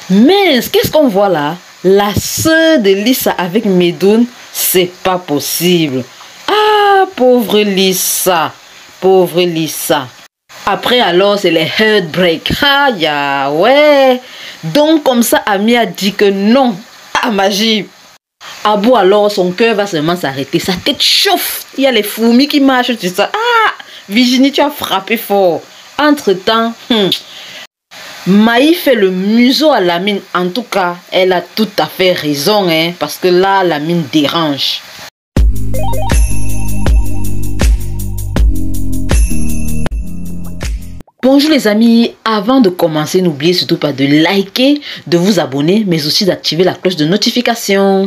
Mince, qu'est-ce qu'on voit là? La sœur de Lisa avec Medoun, c'est pas possible. Ah, pauvre Lisa. Pauvre Lisa. Après alors, c'est les heartbreak. Ah, ya, ouais. Donc comme ça, Ami a dit que non. Ah, magie. Abou alors, son cœur va seulement s'arrêter. Sa tête chauffe. Il y a les fourmis qui marchent, tout ça. Ah, Virginie, tu as frappé fort. Entre-temps, Maï fait le museau à Lamine. En tout cas, elle a tout à fait raison, hein, parce que là, Lamine dérange. Bonjour les amis, avant de commencer, n'oubliez surtout pas de liker, de vous abonner, mais aussi d'activer la cloche de notification.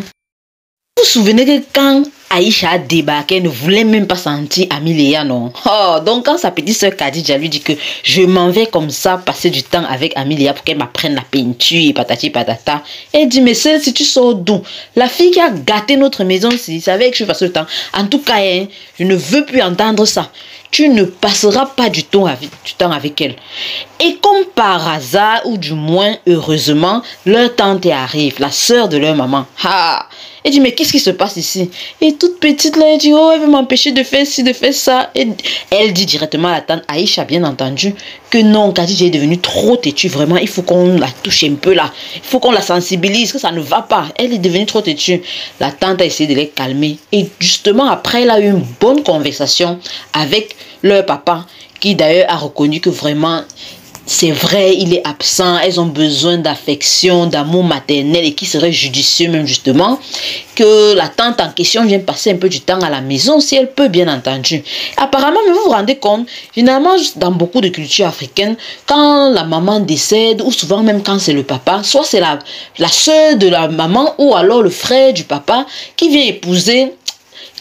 Vous vous souvenez que quand Aïcha a débarqué, elle ne voulait même pas sentir Amiléa, non? Oh, donc quand sa petite soeur Khadija lui dit que je m'en vais comme ça passer du temps avec Amiléa pour qu'elle m'apprenne la peinture et patati patata, elle dit mais celle-ci tu sors d'où? La fille qui a gâté notre maison, si savait que je passe le temps. En tout cas, hein, je ne veux plus entendre ça. Tu ne passeras pas du temps avec elle. Et comme par hasard, ou du moins heureusement, leur tante arrive, la sœur de leur maman. Ah! Elle dit, mais qu'est-ce qui se passe ici? Et toute petite là, elle dit, oh, elle veut m'empêcher de faire ci, de faire ça. Et elle dit directement à la tante Aïcha, bien entendu, que non, Khadija est devenue trop têtue, vraiment, il faut qu'on la touche un peu là. Il faut qu'on la sensibilise, que ça ne va pas. Elle est devenue trop têtue. La tante a essayé de les calmer. Et justement, après, elle a eu une bonne conversation avec leur papa, qui d'ailleurs a reconnu que vraiment, c'est vrai, il est absent, elles ont besoin d'affection, d'amour maternel et qui serait judicieux même justement que la tante en question vienne passer un peu du temps à la maison si elle peut, bien entendu. Apparemment, mais vous vous rendez compte, finalement, dans beaucoup de cultures africaines, quand la maman décède ou souvent même quand c'est le papa, soit c'est la soeur de la maman ou alors le frère du papa qui vient épouser,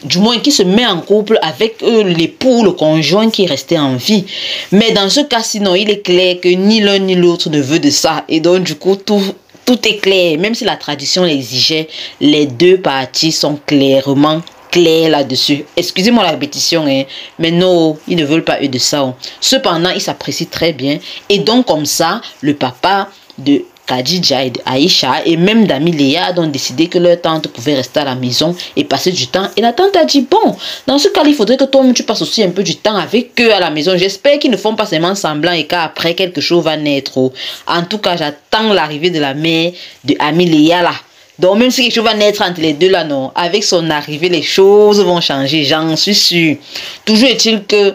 du moins qui se met en couple avec l'époux, le conjoint qui est resté en vie. Mais dans ce cas, sinon, il est clair que ni l'un ni l'autre ne veut de ça. Et donc, du coup, tout est clair. Même si la tradition l'exigeait, les deux parties sont clairement claires là-dessus. Excusez-moi la répétition, hein, mais non, ils ne veulent pas eux de ça. Hein. Cependant, ils s'apprécient très bien. Et donc, comme ça, le papa de Khadija et Aïcha et même d'Amiléa ont décidé que leur tante pouvait rester à la maison et passer du temps. Et la tante a dit, bon, dans ce cas, il faudrait que toi, tu passes aussi un peu du temps avec eux à la maison. J'espère qu'ils ne font pas seulement semblant et qu'après, quelque chose va naître. En tout cas, j'attends l'arrivée de la mère de Amiléa là. Donc, même si quelque chose va naître entre les deux là, non, avec son arrivée, les choses vont changer, j'en suis sûre. Toujours est-il que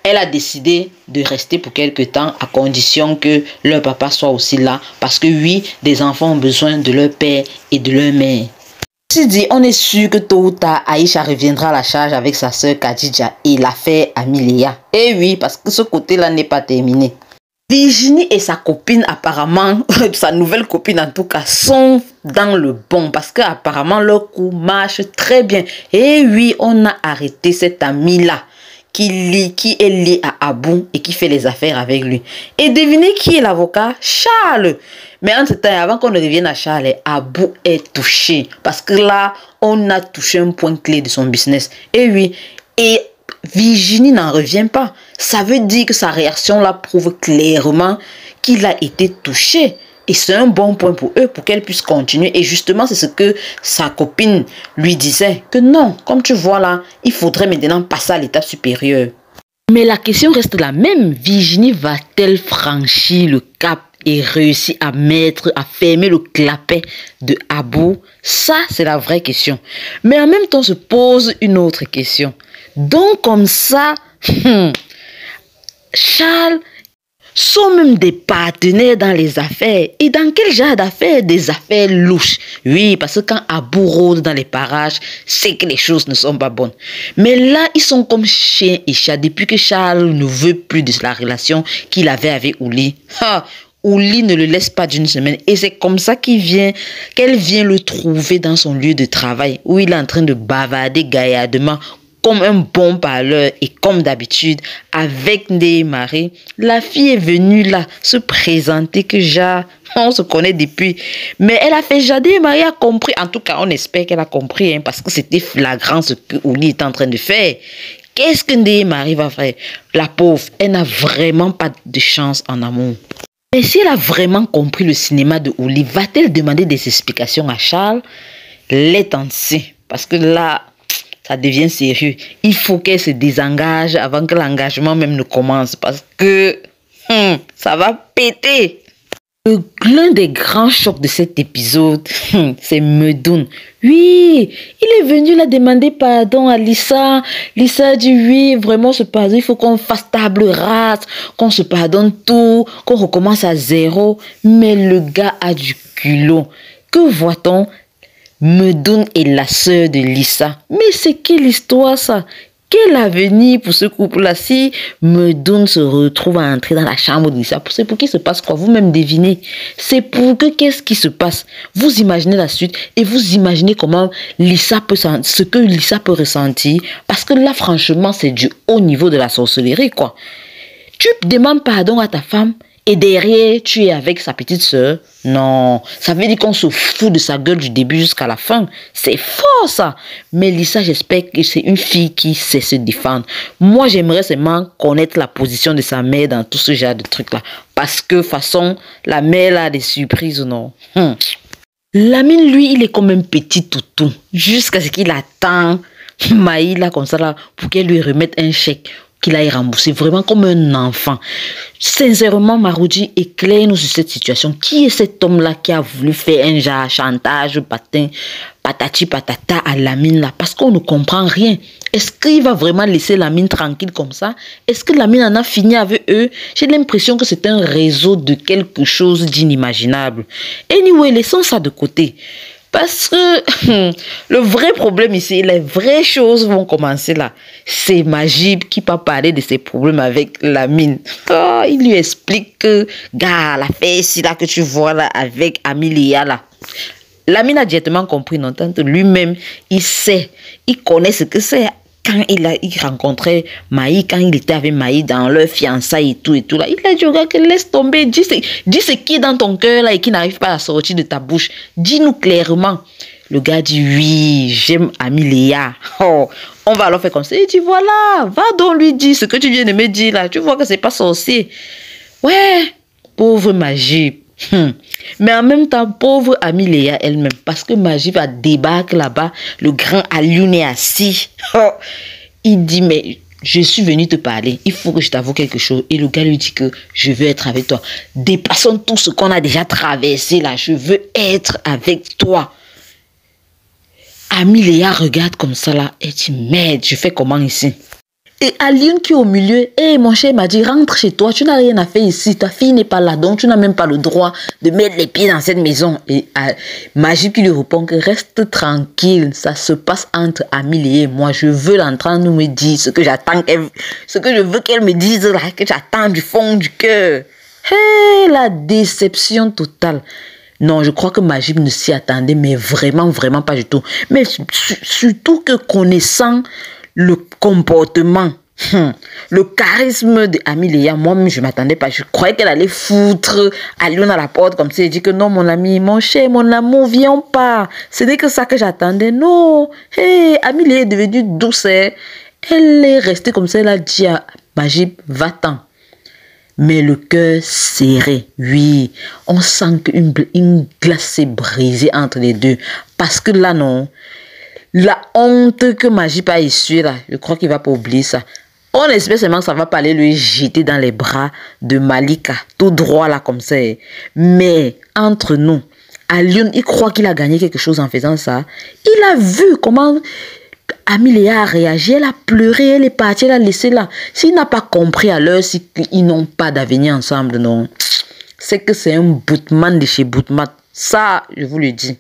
elle a décidé de rester pour quelque temps à condition que leur papa soit aussi là. Parce que oui, des enfants ont besoin de leur père et de leur mère. Ceci dit, on est sûr que tôt ou tard, Aïcha reviendra à la charge avec sa sœur Khadija et l'affaire Amiléa. Et oui, parce que ce côté-là n'est pas terminé. Virginie et sa copine, apparemment, sa nouvelle copine en tout cas, sont dans le bon. Parce qu'apparemment, leur coup marche très bien. Et oui, on a arrêté cet ami-là qui est lié à Abou et qui fait les affaires avec lui. Et devinez qui est l'avocat? Charles. Mais en ce temps, avant qu'on ne revienne à Charles, Abou est touché. Parce que là, on a touché un point clé de son business. Et oui, et Virginie n'en revient pas. Ça veut dire que sa réaction là prouve clairement qu'il a été touché. Et c'est un bon point pour eux, pour qu'elle puisse continuer. Et justement, c'est ce que sa copine lui disait. Que non, comme tu vois là, il faudrait maintenant passer à l'étape supérieure. Mais la question reste la même. Virginie va-t-elle franchir le cap et réussir à fermer le clapet de Abou? Ça, c'est la vraie question. Mais en même temps, se pose une autre question. Donc, comme ça, Charles sont même des partenaires dans les affaires. Et dans quel genre d'affaires? Des affaires louches. Oui, parce que quand Abou rôde dans les parages, c'est que les choses ne sont pas bonnes. Mais là, ils sont comme chien et chat depuis que Charles ne veut plus de la relation qu'il avait avec Ouli. Ouli ne le laisse pas d'une semaine. Et c'est comme ça qu'elle vient le trouver dans son lieu de travail, où il est en train de bavarder gaillardement comme un bon parleur et comme d'habitude avec Ndeye Marie. La fille est venue là se présenter que on se connaît depuis. Mais elle a fait Ndeye Marie a compris. En tout cas, on espère qu'elle a compris hein, parce que c'était flagrant ce que Ouli est en train de faire. Qu'est-ce que Ndeye Marie va faire? La pauvre, elle n'a vraiment pas de chance en amour. Mais si elle a vraiment compris le cinéma de Oli, va-t-elle demander des explications à Charles? Les tanti, parce que là, ça devient sérieux. Il faut qu'elle se désengage avant que l'engagement même ne commence, parce que ça va péter. L'un des grands chocs de cet épisode, c'est Medoun. Oui, il est venu là demander pardon à Lisa. Lisa dit oui, vraiment ce pardon, il faut qu'on fasse table rase, qu'on se pardonne tout, qu'on recommence à zéro. Mais le gars a du culot. Que voit-on? Medoun est la sœur de Lisa. Mais c'est quelle histoire ça? Quel avenir pour ce couple-là si Medoun se retrouve à entrer dans la chambre de Lisa? C'est pour qu'il se passe quoi? Vous-même devinez. C'est pour que qu'est-ce qui se passe? Vous imaginez la suite et vous imaginez comment Lisa peut ce que Lisa peut ressentir. Parce que là, franchement, c'est du haut niveau de la sorcellerie, quoi. Tu demandes pardon à ta femme et derrière, tu es avec sa petite sœur. Non, ça veut dire qu'on se fout de sa gueule du début jusqu'à la fin. C'est fort ça. Mais Lisa, j'espère que c'est une fille qui sait se défendre. Moi, j'aimerais seulement connaître la position de sa mère dans tout ce genre de trucs-là. Parce que, de toute façon, la mère a des surprises ou non. Lamine, lui, il est comme un petit toutou. Jusqu'à ce qu'il attend Maï, là, comme ça, là, pour qu'elle lui remette un chèque qu'il aille rembourser, vraiment comme un enfant. Sincèrement, Marodi, éclaire-nous sur cette situation. Qui est cet homme-là qui a voulu faire un genre chantage, patati patata à Lamine là? Parce qu'on ne comprend rien. Est-ce qu'il va vraiment laisser Lamine tranquille comme ça? Est-ce que Lamine en a fini avec eux? J'ai l'impression que c'est un réseau de quelque chose d'inimaginable. Anyway, laissons ça de côté. Parce que le vrai problème ici, les vraies choses vont commencer là. C'est Majib qui va parler de ses problèmes avec Lamine. Oh, il lui explique que, gars, la fesse là que tu vois là avec Amelia là. Lamine a directement compris, non? Tant lui-même, il sait, il connaît ce que c'est. Quand il rencontrait Maï, quand il était avec Maï dans leur fiançailles et tout là, il a dit au gars que laisse tomber, dis ce qui est dans ton cœur là et qui n'arrive pas à sortir de ta bouche. Dis-nous clairement. Le gars dit oui, j'aime Amelia. Oh, on va alors faire comme ça. Il dit voilà, va donc lui dire ce que tu viens de me dire là. Tu vois que c'est pas sorcier. Ouais, pauvre Majib. Mais en même temps, pauvre Amelia elle-même, parce que Majib va débarquer là-bas, le grand Alioune est assis. Oh, il dit, mais je suis venu te parler, il faut que je t'avoue quelque chose. Et le gars lui dit que je veux être avec toi. Dépassons tout ce qu'on a déjà traversé là, je veux être avec toi. Amelia regarde comme ça là, et dit, merde, je fais comment ici? Et Alioune qui est au milieu, mon cher m'a dit, rentre chez toi, tu n'as rien à faire ici, ta fille n'est pas là, donc tu n'as même pas le droit de mettre les pieds dans cette maison. Et Majib qui lui répond que reste tranquille, ça se passe entre Amelia et moi, je veux l'entendre me dire ce que j'attends, ce que je veux qu'elle me dise là, que j'attends du fond du cœur. Hey, la déception totale. Non, je crois que Majib ne s'y attendait, mais vraiment, vraiment pas du tout. Mais surtout que connaissant le comportement, le charisme d'Amelia, moi-même, je ne m'attendais pas. Je croyais qu'elle allait foutre Alioune à la porte comme ça et dire que non, mon ami, mon cher, mon amour, viens pas. Ce n'est que ça que j'attendais. Non, hey, Amelia est devenue douce. Elle est restée comme ça, elle a dit à Majib, va-t'en. Mais le cœur serré, oui, on sent qu'une glace s'est brisée entre les deux. Parce que là, non, la honte que Majib a essuyée là, je crois qu'il ne va pas oublier ça. On espère seulement que ça va pas aller lui jeter dans les bras de Malika, tout droit là comme ça. Mais entre nous, Alioune, il croit qu'il a gagné quelque chose en faisant ça. Il a vu comment Amelia a réagi, elle a pleuré, elle est partie, elle a laissé là. S'il n'a pas compris à l'heure qu'ils n'ont pas d'avenir ensemble, non, c'est que c'est un boutman de chez Boutmat. Ça, je vous le dis.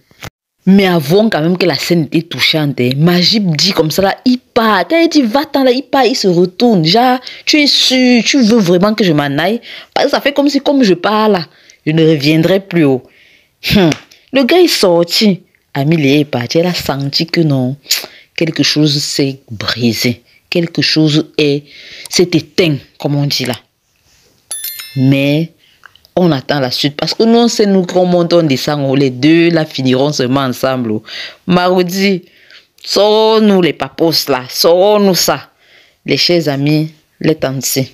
Mais avouons quand même que la scène était touchante. Majib dit comme ça là, il part. Quand il dit va-t'en là, il part, il se retourne. Genre, tu es sûr, tu veux vraiment que je m'en aille? Parce que ça fait comme si, comme je pars là, je ne reviendrai plus haut. Le gars est sorti. Amelia est partie, elle a senti que non, quelque chose s'est brisé. Quelque chose s'est éteint, comme on dit là. Mais on attend la suite parce que nous, c'est nous qu'on monte, on descend, les deux là finiront seulement ensemble. Marodi, sorons-nous les papos là, sorons-nous ça. Les chers amis, les tantis.